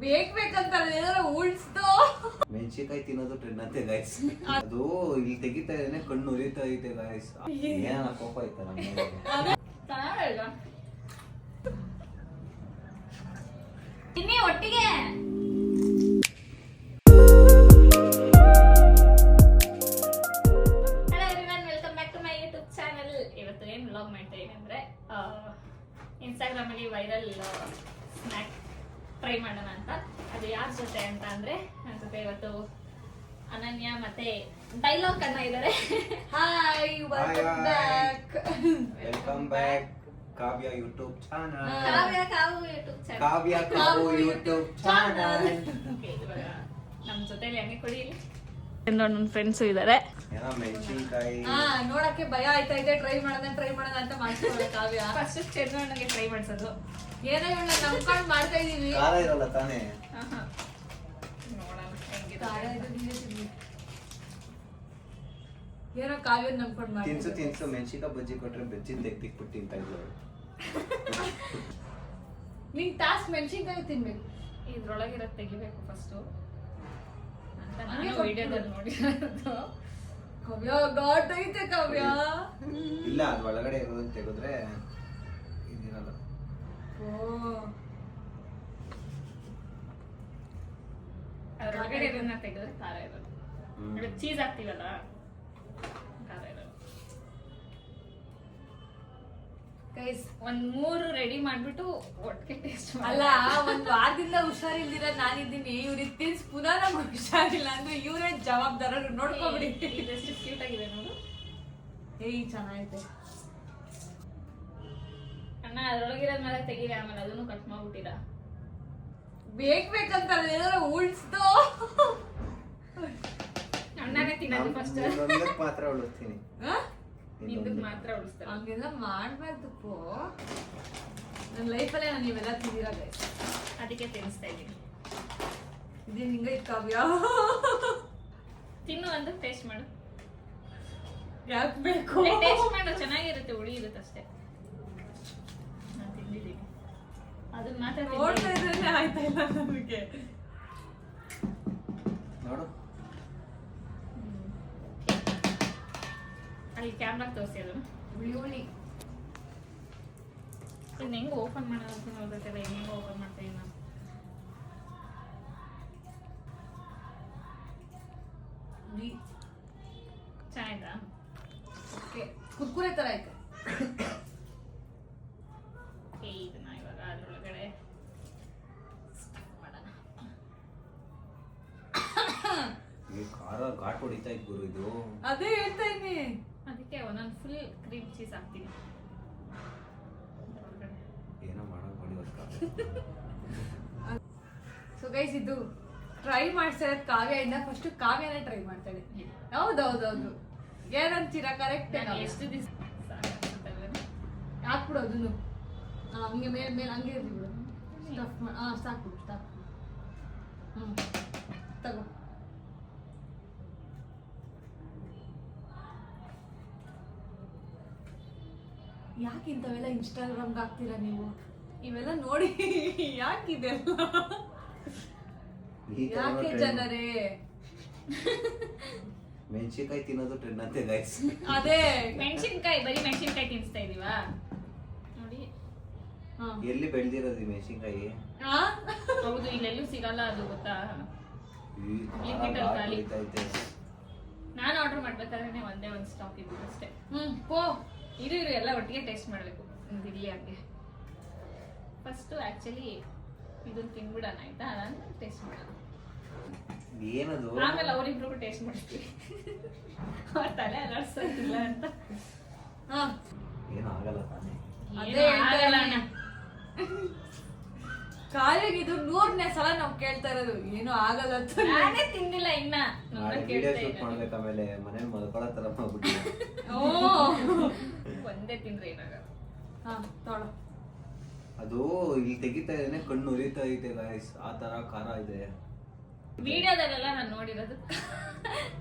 ಬೇಕಂತ ಉಳ್ಸ್ದು ಮೆಣಸಿನಕಾಯಿ ತಿನ್ನೋದು ಟ್ರೆಂಡ್ ಅಂತೆ ಗಾಯ್ಸ್. ಅದು ಇಲ್ಲಿ ತೆಗಿತಾ ಇದ್ದೇನೆ ಕಣ್ಣು ಉರಿತಾ ಐತೆ ಗಾಯ್ಸ್. ಏನ ಕೋಪ ಆಯ್ತಾ ನಮ್ಗೆ. ಇನ್ನೇ ಒಟ್ಟಿಗೆ ವ್ಲಾಗ್ ಮಾಡ್ತಾ ಇದ್ದೀನಿ ಅಂದ್ರೆ ಇನ್ಸ್ಟಾಗ್ರಾಮ್ ಅಲ್ಲಿ ವೈರಲ್ ಸ್ನ್ಯಾಕ್ ಟ್ರೈ ಮಾಡೋಣ ಅಂತ. ಅದು ಯಾರ ಜೊತೆ ಅಂತ ಅಂದ್ರೆ ನನ್ನ ಜೊತೆ ಇವತ್ತು ಅನನ್ಯ ಮತ್ತೆ ಡೈಲಾಗ್ ಅಣ್ಣ ಇದ್ದಾರೆ. ಹಾಯ್, ವೆಲ್ಕಮ್ ಬ್ಯಾಕ್ ಕಾವ್ಯ ಯೂಟ್ಯೂಬ್ ಚಾನಲ್. ಕಾವ್ಯ ಯೂಟ್ಯೂಬ್ ಚಾನಲ್. ನಮ್ಮ ಜೊತೆಲಿ ಹಂಗೆ ಕೊಡಿ. ನನ್ನ ಫ್ರೆಂಡ್ಸು ಇದ್ದಾರೆ. ಮೆಣಸಿನಕಾಯಿ ನೋಡಕ್ಕೆ ಭಯ ಆಯ್ತಾ ಇದೆ. ಟ್ರೈ ಮಾಡೋಣ ಅಂತ ಮಾಡ್ಕೊಳ್ಳಿ. ಕಾವ್ಯ ಫಸ್ಟ್ ಚೆನ್ನಣ್ಣಗೆ ಟ್ರೈ ಮಾಡ್ಸೋದು. ಏನೋ ಇವನ್ನ ನಂಬ್ಕೊಂಡು ಮಾಡ್ತಾ ಇದೀವಿ. ಖಾರ ಇರಲ್ಲ ತಾನೇ. ನೋಡೋಣ ಏನೋ ಕಾವ್ಯ ನಂಬ್ಕೊಂಡು ಮಾಡಿ ತಿನ್ಸು ಮೆಣಸಿನಕಾಯಿ ಬಜ್ಜಿ ಕೊಟ್ರೆ ಬೆಜ್ಜಿನ ತೆಗ್ದಿಕ್ಬಿಟ್ಟು ತಿಂತಾ ಇದ್ರು. ನಿನ್ ಟಾಸ್ಕ್ ಮೆಣಸಿನಕಾಯಿ ತಿನ್ಬೇಕು. ಇದ್ರೊಳಗಿರೋದು ತೆಗಿಬೇಕು ಫಸ್ಟ್ ಅಂತ ನಾನು ವಿಡಿಯೋದಲ್ಲಿ ನೋಡಿರೋದು. ಕಾವ್ಯ ಗಾಟ್ ಐತೆ ಕಾವ್ಯ. ಇಲ್ಲ ಅದು ಒಳಗಡೆ ಇರೋದನ್ನ ತೆಗೆದ್ರೆ ಇದಿರಲ್ಲ. ಅದ್ರೊಳಗಡೆ ಇರೋದನ್ನ ತೆಗೆದ್ರೆ ಖಾರ ಇರೋದು. ಚೀಸ್ ಹಾಕ್ತೀವಲ್ಲ ಖಾರ ಇರೋದು. ಗೈಸ್ ಒಂದ್ 3 ರೆಡಿ ಮಾಡ್ಬಿಟ್ಟು ಒಟ್ಟಿಗೆ ಟೇಸ್ಟ್ ಅಲ್ಲ. ಒಂದ್ ವಾರದಿಂದ ಹುಷಾರಿಲ್ದಿರ ನಾನಿದ್ದೀನಿ. ಇವ್ರಿಗೆ ತಿನ್ಸ್ ಪುನಃ ನಮ್ಗೆ ಹುಷಾರಿಲ್ಲ ಅಂದ್ರೆ ಇವರೇ ಜವಾಬ್ದಾರರು. ನೋಡ್ಕೊಬಿಡಿ. ಎಷ್ಟು ಕ್ಯೂಟ್ ಆಗಿದೆ ನೋಡು. ಏಯ್ ಚೆನ್ನಾಗೈತೆ ಅಣ್ಣ. ಅದ್ರೊಳಗಿರೋದ್ಮೇಲೆ ತೆಗೀರಿ, ಆಮೇಲೆ ಅದನ್ನು ಕಟ್ ಮಾಡ್ಬಿಟ್ಟಿರ. ಬೇಕಂತ ಉಳ್ಸ್ದು ಅಣ್ಣನೇ ತಿನ್ನೋದು ಫಸ್ಟ್. ಮಾತ್ರ ಉಳಿಸ್ತೀನಿ. ನಿಂದಕ್ಕೆ ಮಾತ್ರ ಉಳಿಸ್ತಾರೆ. ಹಂಗೆಲ್ಲ ಮಾಡ್ಬಾರ್ದು. ನನ್ನ ಲೈಫಲ್ಲೇ ನಾನು ಇವೆಲ್ಲ ತಿಂದಿರ ಗೈಸ್. ಅದಕ್ಕೆ ತಿನ್ನಿಸ್ತಾ ಇದ್ದೀನಿ. ಇದೇ ಹಿಂಗ ಕಾವ್ಯ ತಿನ್ನು ಅಂದ್ರೆ ಟೇಸ್ಟ್ ಮಾಡು. ಯಾಕೆ ಬೇಕು? ಟೇಸ್ಟ್ ಮಾಡು, ಚೆನ್ನಾಗಿರುತ್ತೆ. ಹುಳಿ ಇರುತ್ತೆ ಅಷ್ಟೇ. ನಾನು ತಿಂದಿದ್ದೀನಿ. ಅದನ್ನ ಮಾತ್ರ ನೋಡ್ತಾ ಇದ್ರೆ ಆಯ್ತಾ ಇಲ್ಲ ನಮಗೆ. ನೋಡು ಅಲ್ಲಿ ಕ್ಯಾಮ್ರಾಗ ತೋರಿಸಿ ಅದನ್ನು. ಹುಳಿ ಇನ್ನು ಹೆಂಗೆ ಓಪನ್ ಮಾಡೋದು ಅಂತ ನೋಡ್ಬೇಕಲ್ಲ. ಹೆಂಗೆ ಓಪನ್ ಮಾಡ್ತೀನಿ ನಾನು. ಚೆನ್ನಾಯ್ತಾ? ಓಕೆ, ಕುರ್ಕುರೆ ಥರ ಆಯ್ತು. ಇದನ್ನ ಇವಾಗ ಅದ್ರೊಳಗಡೆ ಮಾಡೋಣ. ಖಾರ ಘಾಟ್ ಹೊಡಿತಾ ಇದ್ ಗುರು ಇದು. ಅದೇ ಹೇಳ್ತಾ ಇದ್ದೀನಿ. ಅದಕ್ಕೆ ಒಂದೊಂದು ಫುಲ್ ಕ್ರೀಮ್ ಚೀಸ್ ಹಾಕ್ತೀನಿ. ಏನೋ ಮಾಡೋದು ಮಾಡಿ. ಸೊ ಗೈಸ್, ಇದು ಟ್ರೈ ಮಾಡ್ಸಿರೋದು ಕಾವ್ಯದಿಂದ. ಫಸ್ಟ್ ಕಾವ್ಯನೇ ಟ್ರೈ ಮಾಡ್ತಾ ಇದ್ದೀನಿ. ಹೌದೌದೌದು. ಏನಂತೀರಾ? ಕರೆಕ್ಟ್. ಎಷ್ಟು ದಿವಸ ಹಾಕ್ಬಿಡು ಅದನ್ನು. ಹಂಗೆ ಮೇಲೆ ಹಂಗೆ ಇರ್ಲಿ ಬಿಡು. ಸ್ಟಫ್ ಸಾಕು. ಸ್ಟಾಪ್. ತಗೋ. ಯಾಕೆ ಇಂಥವೆಲ್ಲ ಇನ್ಸ್ಟಾಗ್ರಾಮ್ಗೆ ಹಾಕ್ತೀರಾ ನೀವು? ಇವೆಲ್ಲ ನೋಡಿ ಯಾಕಿದೆಲ್ಲ? ಯಾಕೆ ಜನರೇ? ಮೆಣಸಿನಕಾಯಿ ತಿನ್ನೋದು ಟ್ರೆಂಡ್ ಅಂತೆ ಗೈಸ್. ಅದೇ ಮೆಣಸಿನಕಾಯಿ, ಬರೀ ಮೆಣಸಿನಕಾಯಿ ತಿನ್ನಿಸ್ತಾ ಇದೀವಾ ನೋಡಿ. ಎಲ್ಲಿ ಬೆಳೆದಿರೋದು ಈ ಮೆಣಸಿನಕಾಯಿ? ಹೌದು, ಇಲ್ಲೆಲ್ಲೂ ಸಿಗಲ್ಲ ಅದು, ಗೊತ್ತಾ? ನಾನು ಆರ್ಡರ್ ಮಾಡ್ಬೇಕಾದ್ರೆ ಒಂದೇ ಒಂದು ಸ್ಟಾಕ್ ಇದ್ದು ಅಷ್ಟೇ. ಇರು ಎಲ್ಲ ಒಟ್ಟಿಗೆ ಟೇಸ್ಟ್ ಮಾಡಬೇಕು. ಇರ್ಲಿ ಹಂಗೆ. ಫಸ್ಟ್ ಆಕ್ಚುಲಿ ಇದನ್ನ ತಿನ್ಬಿಡೋಣ, ಆಯ್ತಾ? ಅದಾದ್ಮೇಲೆ ಟೇಸ್ಟ್ ಮಾಡೋಣ. ಏನದು? ಆಮೇಲೆ ಅವರಿಬ್ರು ಟೇಸ್ಟ್ ಮಾಡ್ತೀವಿ. ಅವ್ರ ತಲೆ ಅಲ್ಲಾಡ್ಸೋದಿಲ್ಲ ಅಂತ. ಏನು ಆಗಲ್ಲ ತಾನೆ. ಅದೇ ಆಗಲ್ಲ ಅಣ್ಣ. ಕಾಲಿಗೆ ಇದು 100ನೇ ಸಲ ನಾವು ಕೇಳ್ತಾ ಇರೋದು. ಏನು ಆಗಲ್ಲ ಅಂತ. ನಾನೇ ತಿಂದಿಲ್ಲ ಇನ್ನ. ಮಾಡ್ಬೇಕು. ಆಮೇಲೆ ಮನೇಲಿ ಮಲ್ಕೊಳ್ಳೋ ತರ ಮಾಡ್ಬಿಟ್ಟು ಒಂದೇ ತಿಂದ್ರೆ ಏನಾಗಲ್ಲ. ತೊಳೋ. ಅದು ಇಲ್ಲಿ ತೆಗಿತಾ ಇದ್ದೇನೆ ಕಣ್ಣು ಉರಿತಾ ಐತೆ ಗಾಯ್ಸ್. ಆ ತರ ಖಾರ ಇದೆ. ವಿಡಿಯೋದಲ್ಲೆಲ್ಲ ನಾನು ನೋಡಿರೋದು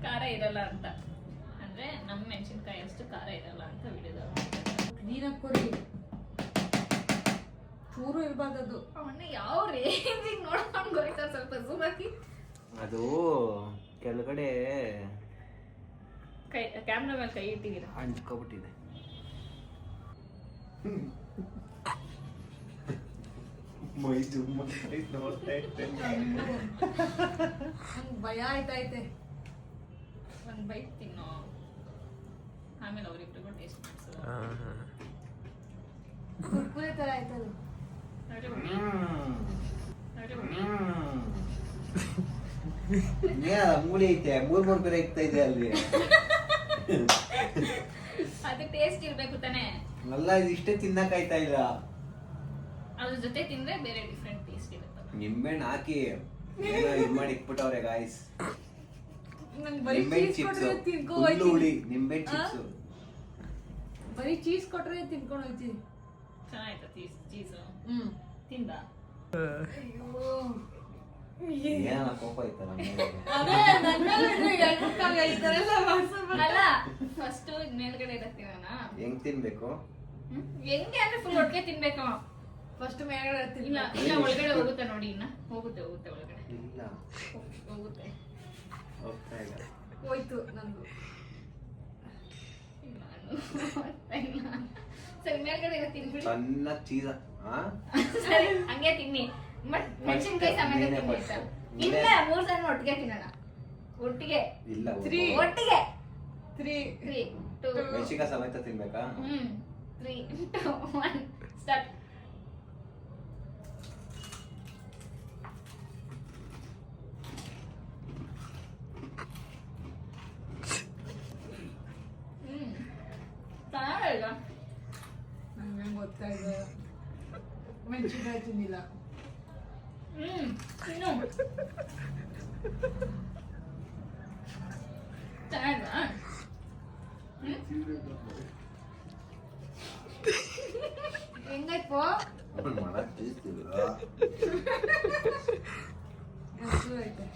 ಖಾರ ಇರಲ್ಲ ಅಂತ. ಅಂದ್ರೆ ನಮ್ಮ ಮೆಣಸಿನಕಾಯಿ ಅಷ್ಟು ಖಾರ ಇರಲ್ಲ ಅಂತ ವಿಡಿಯೋದಲ್ಲಿ. ನೀರಾಗಿ ಕೊಡಿ. ಚೂರು ಇರಬಾರ್ದು. ಅವನ್ನ ಯಾವ ರೇಂಜಿಗೆ ನೋಡ್ಕೊಂಡು ಅದು ಕೆಳಗಡೆ ಕೈ ಕ್ಯಾಮ್ರಾ ಮೇಲೆ ಕೈ ಇಟ್ಟಿದ್ದೀರಾ. ಅಂಟ್ಕೊಬಿಟ್ಟಿದೆ. ಮೈ ಜುಮ್ಮ ನೋಡ್ತಾ ಇರ್ತೇನೆ. ಭಯ ಆಯ್ತೈತೆ. ಒಂದು ಬೈಟ್ ತಿನ್ನೋ, ಆಮೇಲೆ ಅವ್ರಿಬ್ರಿಗೂ ಟೇಸ್ಟ್ ಮಾಡಿಸು. ಕುರ್ಕುರೆ ತರ ಆಯ್ತದು. ಅಂಗುಳಿ ಐತೆ, ಮೂರ್ ಬೇರೆ ಇಕ್ತಾ ಇದೆ ಅಲ್ಲಿ. ಅದು ಟೇಸ್ಟ್ ಇರ್ಬೇಕು ತಾನೇ. ಅಲ್ಲ, ಇದು ಇಷ್ಟೇ ತಿನ್ನಕ್ ಆಯ್ತಾ ಇಲ್ಲ. ಅದ್ರ ಜೊತೆ ತಿಂದ್ರೆ ಬೇರೆ ಡಿಫ್ರೆಂಟ್ ಟೇಸ್ಟ್ ಇರುತ್ತೆ. ನಿಂಬೆಹಣ್ಣು ಹಾಕಿ ಏನೋ ಇದು ಮಾಡಿ ಇಕ್ಬಿಟ್ಟವ್ರೆ ಗಾಯ್ಸ್. ನಂಗೆ ಬರೀ ನಿಂಬೆಹಣ್ಣು ಚೀಸ್ ಚಿಪ್ಸ್, ಕೊಟ್ರೆ ತಿನ್ಕೋ ಹುಳಿ ಹೋಯ್ತೀನಿ. ನಿಂಬೆಹಣ್ಣು ಚಿಪ್ಸ್. ಬರೀ ಚೀಸ್ ಕೊಟ್ರೆ ತಿನ್ಕೊಂಡು ಹೋಯ್ತೀನಿ. ಚೆನ್ನಾಯ್ತಾ ಚೀಸು? ಹ್ಮ್. ತಿಂದ? ಅಯ್ಯೋ. ಏನ ಕೋಪ ಆಯ್ತಾ ನಮ್ಗೆ? ಅದೇ ನನ್ನ ಮೇಲೆ ಎಳ್ಬಿಟ್ಟಾಗ ಈ ತರ ಎಲ್ಲ ಮಾಡ್ಸೋದು. ಅಲ್ಲ, ಫಸ್ಟ್ ಮೇಲ್ಗಡೆ ಇರತ್ತೀವನ ಹೆಂಗ್ ತಿನ್ಬೇಕು? ಹೆಂಗೆ ಅಂದ್ರೆ ಫುಲ್ ಒಟ್ಟಿಗೆ ತಿನ್ಬೇಕು. ಫಸ್ಟ್ ಮೇಲ್ಗಡೆ ಇಲ್ಲ ಇಲ್ಲ, ಒಳಗಡೆ ಹೋಗುತ್ತೆ ನೋಡಿ. ಇನ್ನ ಹೋಗುತ್ತೆ ಒಳಗಡೆ. ಇಲ್ಲ, ಹೋಗುತ್ತೆ. ಹೋಗ್ತಾ ಇಲ್ಲ. ಹೋಯ್ತು ನಂದು. ಇಲ್ಲ, ಇಲ್ಲ. ಸರಿ, ಮೇಲ್ಗಡೆ ಇರೋ ತಿನ್ಬಿಡಿ. ಸಣ್ಣ ಚೀಸ. ಸರಿ, ಹಂಗೆ ತಿನ್ನಿ. ಬಟ್ ಮೆಣಸಿನ್ಕಾಯಿ ಸಮೇತ ನೀನೇ ತಿನ್ನಿ. first. ಇಲ್ಲ, 3 ಜನ ಒಟ್ಟಿಗೆ ತಿನ್ನೋಣ. ಒಟ್ಟಿಗೆ ಇಲ್ಲ, Three. ಒಟ್ಟಿಗೆ 3 3 2 ಮೆಣಸಿನ್ಕಾಯಿ ಸಮೇತ ತಿನ್ಬೇಕಾ? 3 2 1 ಸ್ಟಾರ್ಟ್. ಚೆನ್ನಾಗಿಲ್ಲ. ನಂಗೆ ಗೊತ್ತಾ ಇದೆ. ಮೆಣಸಿನ್ಕಾಯಿ ತಿಂದಿಲ್ಲ. ತಿನ್ನು. ಚೆನ್ನಾಗಿಲ್ಲ. ಹೆಂಗಾಯ್ತು? ಅವ್ನು ಮಾಡಕ್ ತಿಳಿಸ್ತಿಲ್ಲ. ಎಷ್ಟು ಐತೆ?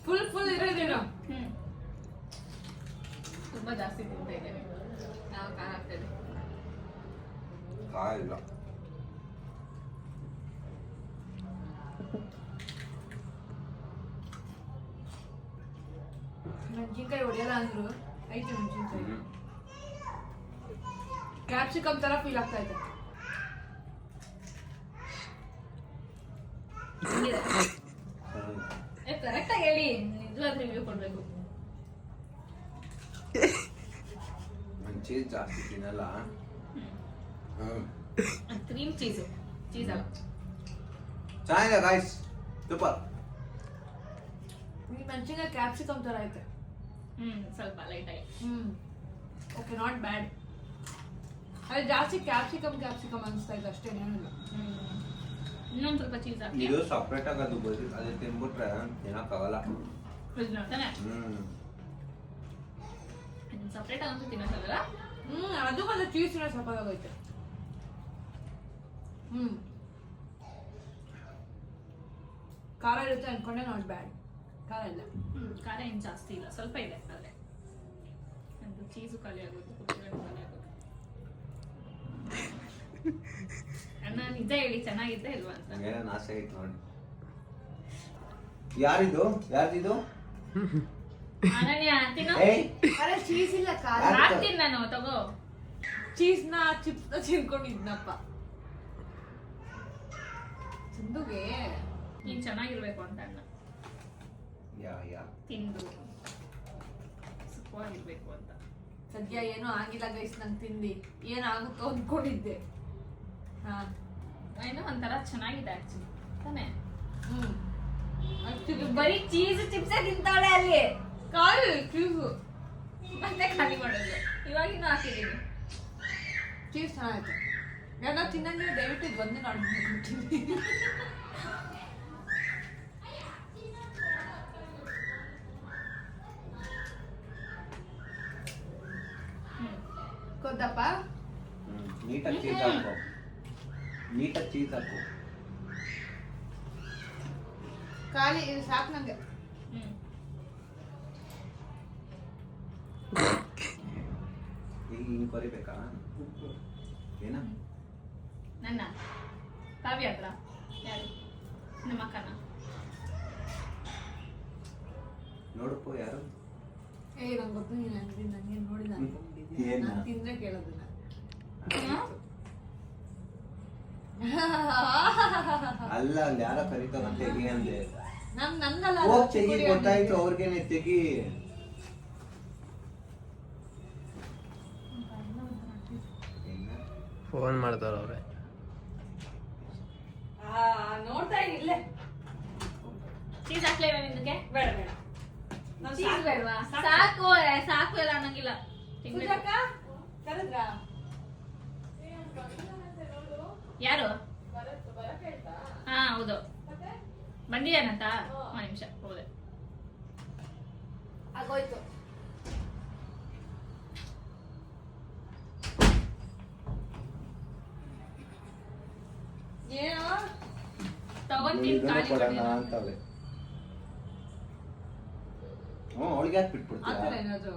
ಫುಲ್ ಇರೋದೇನು? ತುಂಬಾ ಜಾಸ್ತಿ ತಿಂತಾ ಇದ್ದೇನೆ. ನಾವು ಖಾರ ಆಗ್ತದೆ. ಇಲ್ಲ. ಮೆಣಸಿನ್ಕಾಯಿ ಹೊಡೆಯಲ್ಲ ಅಂದ್ರು ಐತೆ ಮೆಣಸಿನ್ಕಾಯಿ. ಕ್ಯಾಪ್ಸಿಕಮ್ ತರ ಫೀಲ್ ಆಗ್ತಾ ಇದೆ. ಕರೆಕ್ಟ್ ಆಗಿ ಹೇಳಿ, ನಿಜವಾದ ರಿವ್ಯೂ ಕೊಡ್ಬೇಕು. ನಾನು ಚೀಸ್ ಜಾಸ್ತಿ ತಿನ್ನಲ್ಲ. ಕ್ರೀಮ್ ಚೀಸ್ ಅಲ್ಲ. ಚೆನ್ನಾಗಿದೆ ಗಾಯ್ಸ್, ಸೂಪರ್. ಈ ಮೆಣಸಿನ್ಕಾಯಿ ಕ್ಯಾಪ್ಸಿಕಮ್ ತರ ಐತೆ. ಸ್ವಲ್ಪ ಲೈಟ್ ಆಗಿ. Okay, not bad. ಅದು ಜಾಸ್ತಿ ಕ್ಯಾಪ್ಸಿಕಮ್ ಅನಿಸ್ತಾ ಇದೆ ಅಷ್ಟೇ, ಏನಿಲ್ಲ. ಇನ್ನೊಂದು ಸ್ವಲ್ಪ ಚೀಸ್ ಹಾಕಿ. ಇದು ಸಪ್ರೇಟ್ ಆಗಿ ಅದು ಅದು ತಿನ್ಬಿಟ್ರೆ ತಿನ್ನಕ್ಕಾಗಲ್ಲ. ತಾನೆ ಸಪ್ರೇಟ್ ಆಗಂತೂ ತಿನ್ನೋಕ್ಕಾಗಲ್ಲ. ಅದು ಮತ್ತೆ ಚೀಸ್ ಸಪ್ಪದಾಗೈತೆ. ಖಾರ ಇರುತ್ತೆ ಅನ್ಕೊಂಡೆ, ನಾಟ್ ಬ್ಯಾಡ್. ಖಾರ ಇಲ್ಲ. ಖಾರ ಏನು ಜಾಸ್ತಿ ಇಲ್ಲ, ಸ್ವಲ್ಪ ಇದೆ. ಆದರೆ ಅದು ಚೀಸು ಖಾಲಿ ಆಗೋದು, ಕುರ್ಕುರೆ ಖಾಲಿ ಆಗೋದು. ಅಣ್ಣ ನಿಜ ಹೇಳಿ, ಚೆನ್ನಾಗಿದ್ದೆ ಇಲ್ವಾ ಅಂತ. ಏನೋ ನಾಶ ಆಯ್ತು ನೋಡಿ. ಯಾರಿದು? ಅನನ್ಯ ತಿನ್ನು. ಏಯ್, ಅರೆ ಚೀಸ್ ಇಲ್ಲ, ಖಾರ. ಹಾಕ್ತೀನಿ ನಾನು, ತಗೋ. ಚೀಸ್ನ ಚಿಪ್ಸ್ ತಿನ್ಕೊಂಡಿದ್ನಪ್ಪ. ಚಂದುಗೆ ನೀನ್ ಚೆನ್ನಾಗಿರ್ಬೇಕು ಅಂತ ಅಣ್ಣ ಯಾ ತಿಂದು ಸುಖವಾಗಿರ್ಬೇಕು ಅಂತ. ಸದ್ಯ ಏನೂ ಆಗಿಲ್ಲ ಗೈಸ್, ನಂಗೆ ತಿಂದು ಏನಾಗುತ್ತೋ ಅಂದ್ಕೊಂಡಿದ್ದೆ. ಏನೋ ಒಂಥರ ಚೆನ್ನಾಗಿದೆ ಆಕ್ಚುಲಿ ತಾನೆ. ಆಕ್ಚುಲಿ ಬರೀ ಚೀಸ್ ಚಿಪ್ಸ್ ತಿಂತಾಳೆ ಅಲ್ಲಿ. ಖಾಲಿ ಚೀಸು ಮತ್ತೆ ಖಾಲಿ ಮಾಡೋದು. ಇವಾಗಿನೂ ಹಾಕಿದ್ದೀನಿ. ಚೀಸ್ ಚೆನ್ನಾಗಿತ್ತು. ಎಲ್ಲ ತಿನ್ನಂಗೆ ದಯವಿಟ್ಟು ಇದು ಬಂದು ನೋಡ್ಬಿಡ್ತೀನಿ. ಕೊದ್ದಪ್ಪ ನೀಟಾಗಿ ಚೀಸ್ ಹಾಕು. ಖಾಲಿ ಇದು ಸಾಕು ನಂಗೆ. ಈಗ ಹಿಂಗೆ ಕೊರಿಬೇಕಾ? ಏನ ನನ್ನ ಕಾವ್ಯ ಹತ್ರ ಯಾರು ನಮ್ಮ ಅಕ್ಕನ. ನೋಡಪ್ಪ ಯಾರು ಏ ನಂಗೆ ಗೊತ್ತು ನೀನು ನಂಗೆ ನೋಡಿಲ್ಲ ಏನ? ನಾನು ತಿಂದ್ರೆ ಕೇಳೋದನ್ನ. ಅಲ್ಲ ಅಲ್ಲಿ ಯಾರ ಕರೀತಾರ ತೆಗಿ ಅಂದೆ. ನನ್ಗಲ್ಲ ಹೋಗ್ ತೆಗಿ, ಗೊತ್ತಾಯ್ತು ಅವ್ರಿಗೇನೆ ತೆಗಿ. ಫೋನ್ ಮಾಡ್ತಾರ ಅವ್ರೆ. ನೋಡ್ತಾ ಇಲ್ಲೇ ಚೀಸ್ ಹಾಕ್ಲೇವ ನಿಂದಕ್ಕೆ? ಬೇಡ ಬೇಡ ಚೀಸ್ ಬೇಡವಾ? ಸಾಕು ಸಾಕು ಎಲ್ಲ ಅನ್ನಂಗಿಲ್ಲ. ಸುಜಾಕ ಕರೆದ್ರಾ? ಯಾರು? ಹಾ ಹೌದು ಬಂದಿದ್ದಾನಂತ. ಒಂದ್ ನಿಮಿಷ ಹೌದು. ಆಗೋಯ್ತು. ಏನೋ ತಗೊಂತೀನಿ ಖಾಲಿ ಕೊಡೋಣ ಮಾಡಿಲ್ಲ. ಅಂತವೆ. ಅವಳಿಗೆ ಯಾಕೆ ಬಿಟ್ಬಿಡ್ತೀಯ? ಆತರ ಏನಾದ್ರು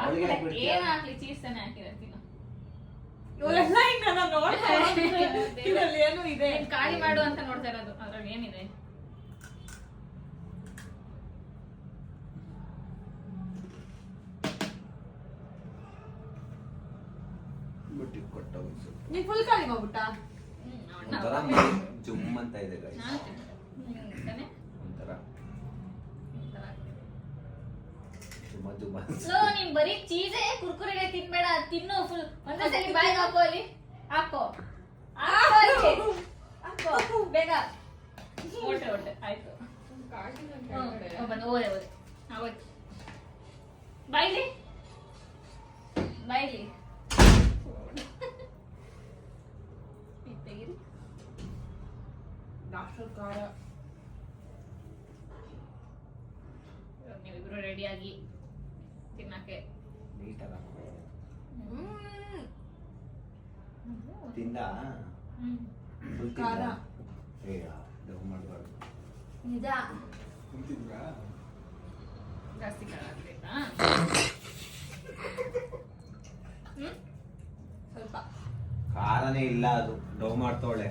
ಅವಳಿಗೆ ಯಾಕೆ ಬಿಡ್ತೀಯ? ಏನ್ ಹಾಕ್ಲಿ ಚೀಸ್ ತಾನೆ ಹಾಕಿರ್ತೀನಿ. ಇವರೆಲ್ಲ ಹಿಂಗ ನಾನು ನೋಡ್ತಾ ಇದ್ರಲ್ಲಿ ಏನು ಇದೆ ಖಾಲಿ ಮಾಡು ಅಂತ ನೋಡ್ತಾ ಇರೋದು. ಅದ್ರಲ್ಲಿ ಏನಿದೆ? ಬಿಟ್ಟು ಕೊಟ್ಟ ಒಂದು ನೀ ಫುಲ್ ಖಾಲಿ ಮಾಡ್ಬಿಟ್ಟ. ಒಂಥರ ಮೈ ಜುಮ್ ಅಂತ ಇದೆ guys. ಒಂಥರ ಜುಮ್ಮ ಜುಮ್ಮ ಸೊ ನೀನ್ ಬರೀ ಚೀಸೇ ಕುರ್ಕುರೆಗೆ ತಿನ್ಬೇಡ, ತಿನ್ನು ಫುಲ್. ಒಂದೇ ಸಲ ಬಾಯಿಗೆ ಹಾಕೋ. ಅಲ್ಲಿ ಹಾಕೋ ಹಾಕೋ ಅಲ್ಲಿ. ಹಾಕೋ ಬೇಗ. ಓಟೆ ಓಟೆ ಆಯ್ತು. ಬಂದು ಓದೆ ಓದೆ ಆಗೋಯ್ತು. ಬಾಯ್ಲಿ ಬಾಯ್ಲಿ ತೆಗೀರಿ. ಡಾಕ್ಟರ್ ಕಾರ ನೀವಿಬ್ರು ರೆಡಿಯಾಗಿ ತಿನ್ನಕ್ಕೆ. ನೀಟಾಗಿ ತಿಂದ ಫುಲ್ ಖಾರ. ಏ ಡವ್ ಮಾಡಬಾರ್ದು. ನಿಜ. ತಿಂತಿದ್ರಾ? ಜಾಸ್ತಿ ಖಾರ ಆಗ್ಬೇಕಾ? ಸ್ವಲ್ಪ ಖಾರನೇ ಇಲ್ಲ, ಅದು ಡವ್ ಮಾಡ್ತವಳೆ.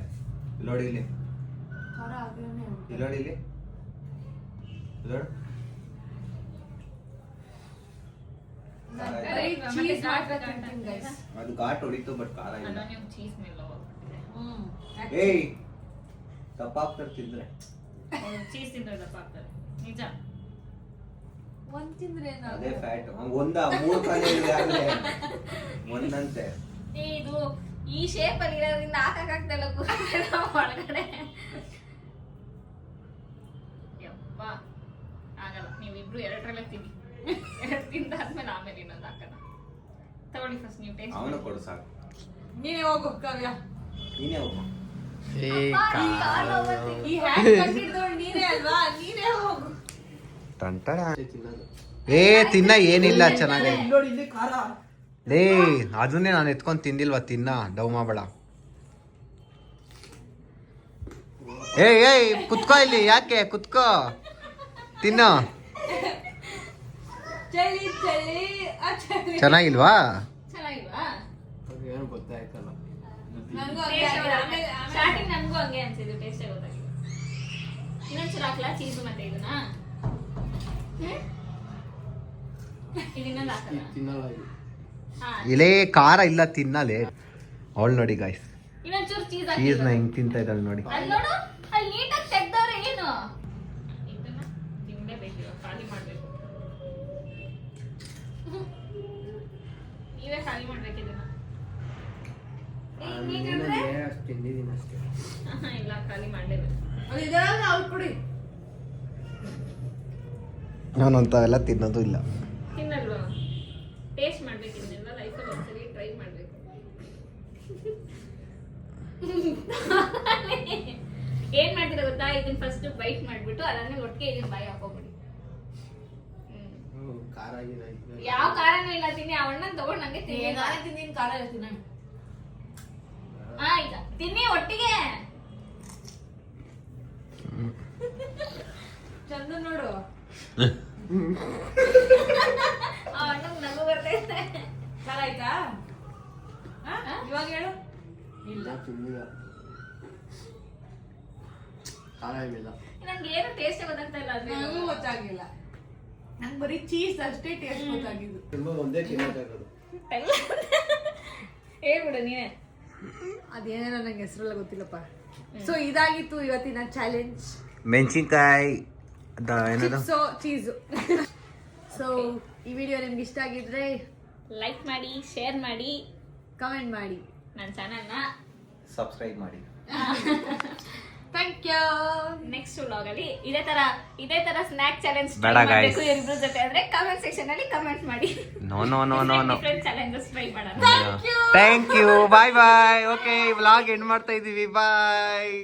ಇಲ್ಲೋಡಿ ಇಲ್ಲಿ, ಖಾರ ಆಗಿರೋನೆ ಇಲ್ಲೋಡಿ ಇಲ್ಲಿ, ಇಲ್ಲೋಡು. ಚೀಸ್ ಮಾತ್ರ ತಿಂತೀನಿ ಗೈಸ್. ಅದು ಘಾಟ್ ಹೊಡಿತು ಬಟ್ ಖಾರ ಇಲ್ಲ. ನೀವು ಚೀಸ್ ಮೇಲೆ ಹೋಗ್ಬಿಟ್ಟಿದೆ. ಏಯ್ ತಪ್ಪಾಗ್ತಾರೆ ತಿಂದ್ರೆ. ಚೀಸ್ ತಿಂದ್ರೆ ದಪ್ಪ ಆಗ್ತದೆ ನಿಜ. ಒಂದ್ ತಿಂದ್ರೆ ಅದೇ ಫ್ಯಾಟ್. ಒಂದ ಮೂರ್ ಕಲೆ ಇದೆ ಆಗ್ಲೇ ಒಂದಂತೆ. ಇದು ಈ ಶೇಪ್ ಅಲ್ಲಿ ಇರೋದ್ರಿಂದ ಹಾಕಕ್ಕಾಗ್ತಲ್ಲ ಒಳಗಡೆ. ಯಪ್ಪ ಆಗಲ್ಲ. ನೀವಿಬ್ರು ಎರಡರಲ್ಲೇ ತಿನ್ನಿ. ಎರಡು ತಿಂದಾದ್ಮೇಲೆ ಆಮೇಲೆ ಇನ್ನೊಂದು ಹಾಕೋಣ. ತಗೊಳ್ಳಿ ಫಸ್ಟ್ ನೀವು ಟೇಸ್ಟ್. ಅವನು ಕೊಡು ಸಾಕು. ನೀನೇ ಹೋಗು ಕಾವ್ಯ. ನೀನೇ ಹೋಗು. ಏ ಕಾಲ ಈ ಹ್ಯಾಕ್ ಕಂಡಿಡ್ದವಳು ನೀನೇ ಅಲ್ವಾ? ನೀನೇ ಹೋಗು. ಟಂಟಡ ಏ ತಿನ್ನ ಏನಿಲ್ಲ ಚೆನ್ನಾಗಿ. ನೋಡಿ ಇಲ್ಲಿ ಖಾರ. ಲೇ ಅದನ್ನೇ ನಾನು ಎತ್ಕೊಂಡು ತಿಂದಿಲ್ವಾ, ತಿನ್ನ ಡವ್ ಮಾಡಬೇಡ. ಏಯ್ ಏಯ್ ಕುತ್ಕೋ ಇಲ್ಲಿ, ಯಾಕೆ ಕುತ್ಕೋ ತಿನ್ನು. ಚಳಿ ಚಳಿ ಚಳಿ. ಚೆನ್ನಾಗಿಲ್ವಾ? ಚೆನ್ನಾಗಿಲ್ವಾ? ಏನು ಗೊತ್ತಾಯ್ತಲ್ಲ. ನನಗೂ ಹಂಗೆ ಆಗಿದೆ. ಆಮೇಲೆ ಸ್ಟಾರ್ಟಿಂಗ್ ನನ್ಗೂ ಹಂಗೆ ಅನ್ಸಿದ್ದು. ಟೇಸ್ಟೇ ಗೊತ್ತಾಗಿಲ್ಲ. ಇನ್ನೊಂದ್ಸಲ ಹಾಕ್ಲಾ ಚೀಸ್ ಮತ್ತೆ ಇದನ್ನ? ಇದು ಇನ್ನೊಂದು ಹಾಕಲ್ಲ? ಹಾ ಇಲ್ಲೇ ಖಾರ ಇಲ್ಲ, ತಿನ್ನಲೇ. ಅವಳು ನೋಡಿ ಗಾಯ್ಸ್, ಇನ್ನೊಂಚೂರು ಚೀಸ್ ಚೀಸ್ನ ಹೆಂಗ್ ತಿಂತಾ ಇದ್ದಾಳೆ ನೋಡಿ. ಅಲ್ಲಿ ನೋಡು, ಅಲ್ಲಿ ನೀಟಾಗಿ ತೆಗ್ದವ್ರೆ. ಏನು ಇದನ್ನ ತಿನ್ಲೇಬೇಕು, ಇವಾಗ ಖಾಲಿ ಮಾಡ್ಬೇಕು. ನೀವೇ ಖಾಲಿ ಮಾಡ್ಬೇಕು ಇದನ್ನ. ತಿಂದಿದ್ದೀನಿ ಅಷ್ಟೇ. ಇಲ್ಲ ಖಾಲಿ ಮಾಡ್ಲೇಬೇಕು. ಅದು ಇದೆಲ್ಲ ಅವ್ರು ಕೊಡಿ. ನಾನು ಅಂಥವೆಲ್ಲ ತಿನ್ನೋದು ಇಲ್ಲ. ತಿನ್ನಲ್ವಾ? ಟೇಸ್ಟ್ ಮಾಡ್ಬೇಕು. ಇದನ್ನೆಲ್ಲ ಲೈಫಲ್ಲಿ ಒಂದ್ಸರಿ ಟ್ರೈ ಮಾಡ್ಬೇಕು. ಏನ್ ಮಾಡ್ತೀರ ಗೊತ್ತಾ? ಇದನ್ನ ಫಸ್ಟ್ ಬೈಟ್ ಮಾಡ್ಬಿಟ್ಟು ಅದಾದ್ಮೇಲೆ ಒಟ್ಟಿಗೆ ಇದನ್ನ ಬಾಯಿ ಹಾಕೋಬಿಡಿ. ಯಾವ ಖಾರನೂ ಇಲ್ಲ. ತಿನ್ನಿ. ಅವಣ್ಣನ್ ತಗೊಂಡ್ ನಂಗೆ ತಿನ್ನಿ. ನಾನೇ ತಿಂದಿನ ಖಾರ ಇರ್ತೀನಿ. ಈಗ ತಿನ್ನಿ ಒಟ್ಟಿಗೆ. ಚಂದ ನೋಡು. ಅಣ್ಣಂಗ್ ನಗು ಬರ್ತೈತೆ. ಖಾರ ಆಯ್ತಾ? ಇವಾಗ ಹೇಳು. ಇಲ್ಲ. ನಂಗೆ ಏನು ಟೇಸ್ಟ್ ಗೊತ್ತಾಗ್ತಾ ಇಲ್ಲ ಅದು ನನಗೂ ಗೊತ್ತಾಗಿಲ್ಲ. ನಂಗೆ ಬರೀ ಚೀಸ್ ಅಷ್ಟೇ ಟೇಸ್ಟ್ ಗೊತ್ತಾಗಿದ್ದು. ಹೇಳ್ಬಿಡು ನೀನೇ. ಅದೇನೇನೋ ನಂಗೆ ಹೆಸರೆಲ್ಲ ಗೊತ್ತಿಲ್ಲಪ್ಪ. ಸೊ ಇದಾಗಿತ್ತು ಇವತ್ತಿನ ಚಾಲೆಂಜ್. ಮೆಣಸಿನ್ಕಾಯಿ ಏನದು ಸೊ ಚೀಸು. ಸೊ ಈ ವಿಡಿಯೋ ನಿಮ್ಗೆ ಇಷ್ಟ ಆಗಿದ್ರೆ ಲೈಕ್ ಮಾಡಿ, ಶೇರ್ ಮಾಡಿ, ಕಮೆಂಟ್ ಮಾಡಿ, ನನ್ನ ಚಾನಲ್ನ ಸಬ್ಸ್ಕ್ರೈಬ್ ಮಾಡಿ. Thank you. ನೆಕ್ಸ್ಟ್ ವ್ಲಾಗ್ ಅಲ್ಲಿ ಇದೇ ತರ ಸ್ನಾಕ್ ಚಾಲೆಂಜ್ ಬೇಡ guys. ಇವ್ರಿಬ್ರ ಜೊತೆ ಅಂದ್ರೆ ಕಮೆಂಟ್ ಸೆಕ್ಷನ್ ಅಲ್ಲಿ ಕಮೆಂಟ್ ಮಾಡಿ. ನೋ ಡಿಫ್ರೆಂಟ್ ಚಾಲೆಂಜಸ್ ಟ್ರೈ ಮಾಡೋಣ. Thank you bye bye. Okay vlog end ಮಾಡ್ತಾ ಇದೀವಿ. ಬಾಯ್.